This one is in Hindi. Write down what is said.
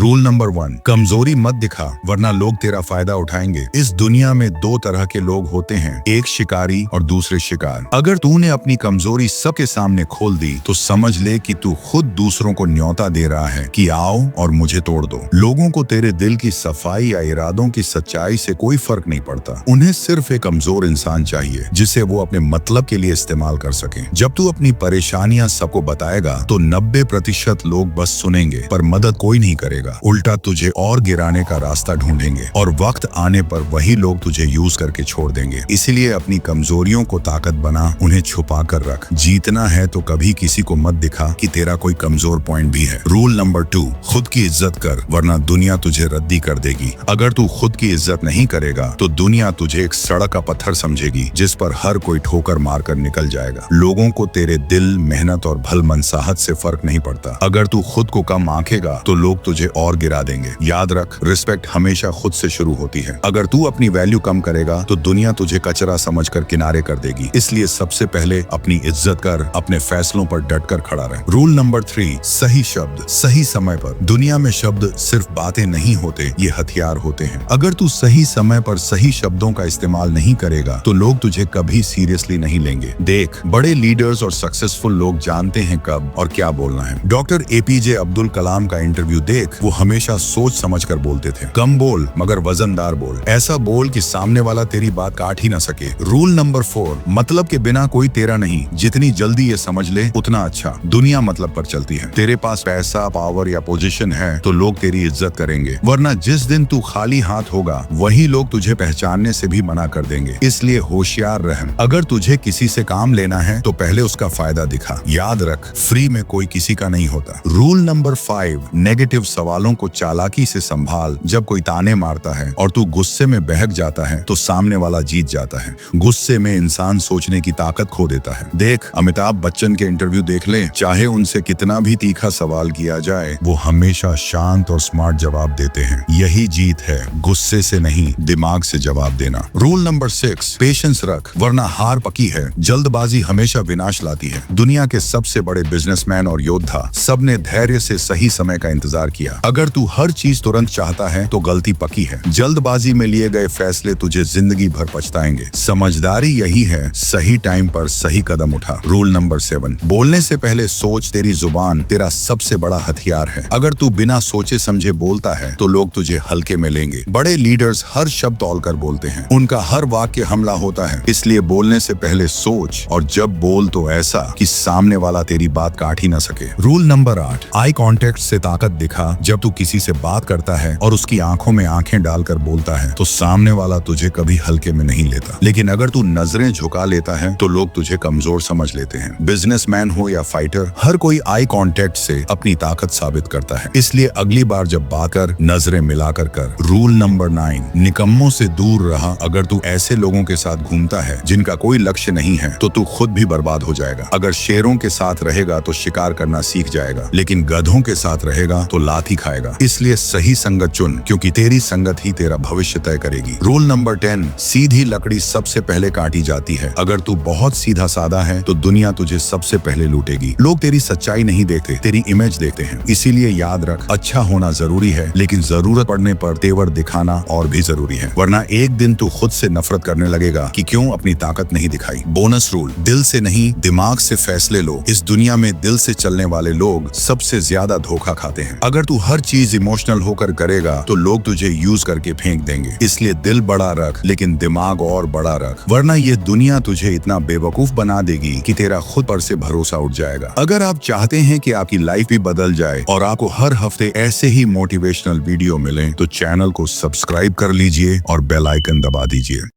रूल नंबर 1, कमजोरी मत दिखा वरना लोग तेरा फायदा उठाएंगे। इस दुनिया में दो तरह के लोग होते हैं, एक शिकारी और दूसरे शिकार। अगर तूने अपनी कमजोरी सबके सामने खोल दी तो समझ ले कि तू खुद दूसरों को न्योता दे रहा है कि आओ और मुझे तोड़ दो। लोगों को तेरे दिल की सफाई या इरादों की सच्चाई से कोई फर्क नहीं पड़ता। उन्हें सिर्फ एक कमजोर इंसान चाहिए जिसे वो अपने मतलब के लिए इस्तेमाल कर सके। जब तू अपनी परेशानियां सबको बताएगा तो 90% लोग बस सुनेंगे पर मदद कोई नहीं करेगा, उल्टा तुझे और गिराने का रास्ता ढूंढेंगे और वक्त आने पर वही लोग तुझे यूज करके छोड़ देंगे। इसीलिए अपनी कमजोरियों को ताकत बना, उन्हें छुपा कर रख। जीतना है तो कभी किसी को मत दिखा कि तेरा कोई कमजोर पॉइंट भी है। रूल नंबर 2, खुद की इज्जत कर वरना दुनिया तुझे रद्दी कर देगी। अगर तू खुद की इज्जत नहीं करेगा तो दुनिया तुझे एक सड़क का पत्थर समझेगी जिस पर हर कोई ठोकर मारकर निकल जाएगा। लोगों को तेरे दिल, मेहनत और भल मनसाहत से फर्क नहीं पड़ता। अगर तू खुद को कम आंकेगा तो लोग तुझे और गिरा देंगे। याद रख, रिस्पेक्ट हमेशा खुद से शुरू होती है। अगर तू अपनी वैल्यू कम करेगा तो दुनिया तुझे कचरा समझकर किनारे कर देगी। इसलिए सबसे पहले अपनी इज्जत कर, अपने फैसलों पर डटकर खड़ा रह। रूल नंबर 3, सही शब्द सही समय पर। दुनिया में शब्द सिर्फ बातें नहीं होते, ये हथियार होते हैं। अगर तू सही समय पर सही शब्दों का इस्तेमाल नहीं करेगा तो लोग तुझे कभी सीरियसली नहीं लेंगे। देख, बड़े लीडर्स और सक्सेसफुल लोग जानते हैं कब और क्या बोलना है। डॉक्टर APJ अब्दुल कलाम का इंटरव्यू देख, वो हमेशा सोच समझ कर बोलते थे। कम बोल मगर वजनदार बोल, ऐसा बोल कि सामने वाला तेरी बात काट ही ना सके। रूल नंबर 4, मतलब के बिना कोई तेरा नहीं। जितनी जल्दी ये समझ ले उतना अच्छा। दुनिया मतलब पर चलती है। तेरे पास पैसा, पावर या पोजीशन है तो लोग तेरी इज्जत करेंगे, वरना जिस दिन तू खाली हाथ होगा वही लोग तुझे पहचानने से भी मना कर देंगे। इसलिए होशियार रह। अगर तुझे किसी से काम लेना है तो पहले उसका फायदा दिखा। याद रख, फ्री में कोई किसी का नहीं होता। रूल नंबर 5, नेगेटिव सवालों को चालाकी से संभाल। जब कोई ताने मारता है और तू गुस्से में बहक जाता है तो सामने वाला जीत जाता है। गुस्से में इंसान सोचने की ताकत खो देता है। देख, अमिताभ बच्चन के इंटरव्यू देख ले, चाहे उनसे कितना भी तीखा सवाल किया जाए वो हमेशा शांत और स्मार्ट जवाब देते हैं। यही जीत है, गुस्से से नहीं दिमाग से जवाब देना। रूल नंबर 6, पेशेंस रख वरना हार पकी है। जल्दबाजी हमेशा विनाश लाती है। दुनिया के सबसे बड़े बिजनेसमैन और योद्धा सबने धैर्य से सही समय का इंतजार किया। अगर तू हर चीज तुरंत चाहता है तो गलती पकी है। जल्दबाजी में लिए गए फैसले तुझे जिंदगी भर पछताएंगे। समझदारी यही है, सही टाइम पर सही कदम उठा। रूल नंबर 7, बोलने से पहले सोच। तेरी जुबान तेरा सबसे बड़ा हथियार है। अगर तू बिना सोचे समझे बोलता है तो लोग तुझे हल्के में लेंगे। बड़े लीडर्स हर शब्द तौलकर बोलते हैं, उनका हर वाक्य हमला होता है। इसलिए बोलने से पहले सोच और जब बोल तो ऐसा कि सामने वाला तेरी बात काट ही ना सके। रूल नंबर 8, आई कांटेक्ट से ताकत दिखा। जब तू किसी से बात करता है और उसकी आंखों में आंखें डालकर बोलता है तो सामने वाला तुझे कभी हल्के में नहीं लेता। लेकिन अगर तू नजरें झुका लेता है तो लोग तुझे कमजोर समझ लेते हैं। बिजनेसमैन हो या फाइटर, हर कोई आई कांटेक्ट से अपनी ताकत साबित करता है। इसलिए अगली बार जब बात कर, नजरें मिलाकर कर। रूल नंबर 9, निकम्मों से दूर रहा। अगर तू ऐसे लोगों के साथ घूमता है जिनका कोई लक्ष्य नहीं है तो तू खुद भी बर्बाद हो जाएगा। अगर शेरों के साथ रहेगा तो शिकार करना सीख जाएगा, लेकिन गधों के साथ रहेगा तो लाठी खाएगा। इसलिए सही संगत चुन, क्योंकि तेरी संगत ही तेरा भविष्य तय करेगी। रूल नंबर 10, सीधी लकड़ी सबसे पहले काटी जाती है। अगर तू बहुत सीधा साधा है तो दुनिया तुझे सबसे पहले लूटेगी। लोग तेरी सच्चाई नहीं देखते, तेरी इमेज देखते हैं। इसीलिए याद रख, अच्छा होना जरूरी है लेकिन जरूरत पड़ने पर तेवर दिखाना और भी जरूरी है, वरना एक दिन तू खुद से नफरत करने लगेगा कि क्यों अपनी ताकत नहीं दिखाई। बोनस रूल, दिल से नहीं दिमाग से फैसले लो। इस दुनिया में दिल से चलने वाले लोग सबसे ज्यादा धोखा खाते हैं। अगर तू हर चीज इमोशनल होकर करेगा तो लोग तुझे यूज करके फेंक देंगे। इसलिए दिल बड़ा रख लेकिन दिमाग और बड़ा रख, वरना ये दुनिया तुझे इतना बेवकूफ बना देगी कि तेरा खुद पर से भरोसा उठ जाएगा। अगर आप चाहते हैं कि आपकी लाइफ भी बदल जाए और आपको हर हफ्ते ऐसे ही मोटिवेशनल वीडियो मिले तो चैनल को सब्सक्राइब कर लीजिए और बेल आइकन दबा दीजिए।